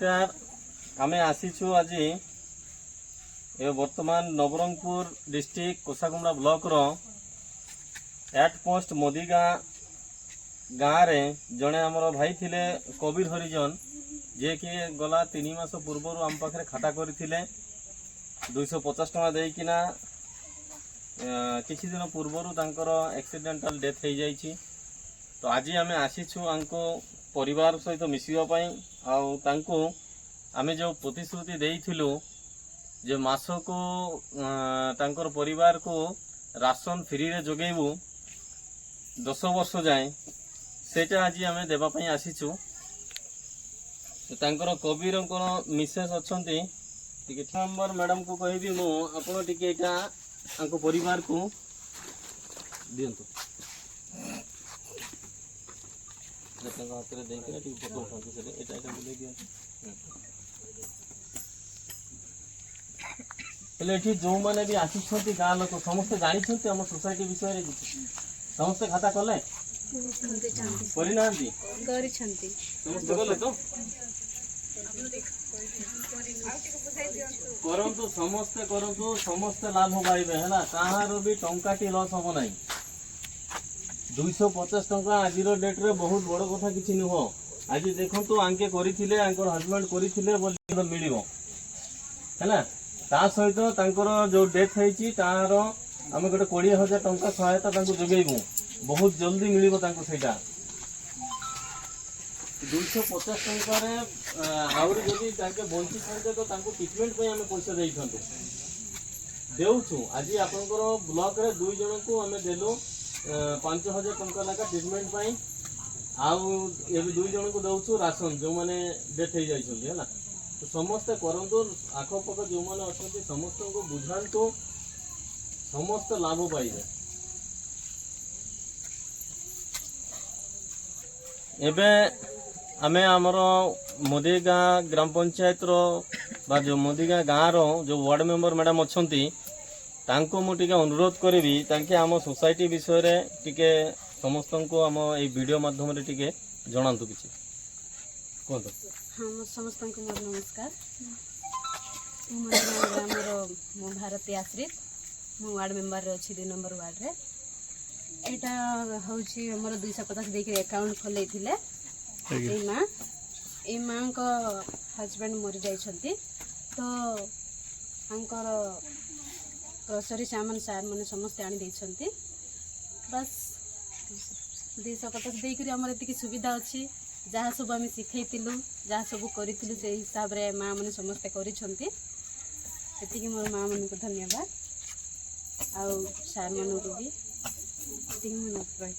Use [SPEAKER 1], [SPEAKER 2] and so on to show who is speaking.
[SPEAKER 1] नमस्कार आमे आसीछु आज ए वर्तमान नवरंगपुर डिस्ट्रिक्ट कोसाकुमड़ा ब्लॉक रो 8 पोस्ट मोदीगा गाँव रे जड़े आमर भाई थिले कबीर हरिजन जे कि गला 3 मास पूर्व आम पाखे खाता करथिले 250 टका देकिना किछि दिन पूर्व तांकर एक्सीडेंटल डेथ हो जाइछि। तो आज आम आसीछु आंको परिवार सहित मिसिबा आमे जो प्रतिश्रुति देइथिलु जे मासको तांकर परिवार को राशन फ्री रे जोगेबू 10 वर्ष जाए सेटा आज आमे देबा पई आसीछु। तांकर कबीर मिसेस अछंती टिके नंबर मैडम को कहबी मो आपण टिके एटा आंको परिवार को दियंतु हाथ में देखना टिके फोटो उठाते से एटा एटा बोले दियंतु हेले एठी जो माने भी आसीछंती गाँ लोक समस्त जानी छंती हम सोसाइटी विषय रे समस्त खाता कले करि नांती करि छंती समस्त कले तो करंतु समस्त लाभ पाइबे हैला काहारो भी टंकाटी लॉस हो नाही। 250 टंका आज डेट रे बहुत बड़ कथा किछि नुह। आज देखंतु आंके करिथिले आंकर हस्बैंड करिथिले बोली मिलिबो हैला ता सहित तांकर जो डेथ हेछि तार आमे गोटे 20,000 टंका सहायता तांको जोगेइबु बहुत जल्दी मिलिबो तांको सेटा 250 टंका रे आउर जदी तांके बंची थांते तो तांको ट्रीटमेंट पे आमे पैसा देइथंतु देउछु। आज आपनकर ब्लॉक रे 2 जण को आमे देलो 5,000 टंका लगा ट्रीटमेंट पई आउ ए 2 जण को दउछु राशन जो माने डेथ हे जाइछन हैला। तो समस्त करंतु आखपक जो माने अछंती समस्त को बुझांतु समस्त लाभ पाइबे। एबे आमे आमर मोदीगा ग्राम पंचायत रो बा जो मोदीगा गाँव रो जो वार्ड मेंबर मैडम अछंती तांको मु टिके अनुरोध करबी तांके आम सोसाइटी विषय रे टिके समस्त को आम ए वीडियो माध्यम रे टिके जणांतु किछि कोन।
[SPEAKER 2] हाँ समस्त को मोर नमस्कार मो भारती आश्रित मो वार्ड मेंबर रे अछि 2 नंबर वार्ड रे एटा होछि हमर 250 देके अकाउंट खोलै थिले ए माँ को हस्बैंड मर जाइछंती तो अंकर ग्रोसरी सामान सार माने समस्त आनी देइछंती बस 250 देकरी हमर एतिकी सुविधा अछि जहाँ सब आम शिखैलु जहाँ सब करूँ से हिसाब रे माँ मैंने समस्ते करी मोर माँ मन को धन्यवाद आउ सार मन को भी नमस्कार।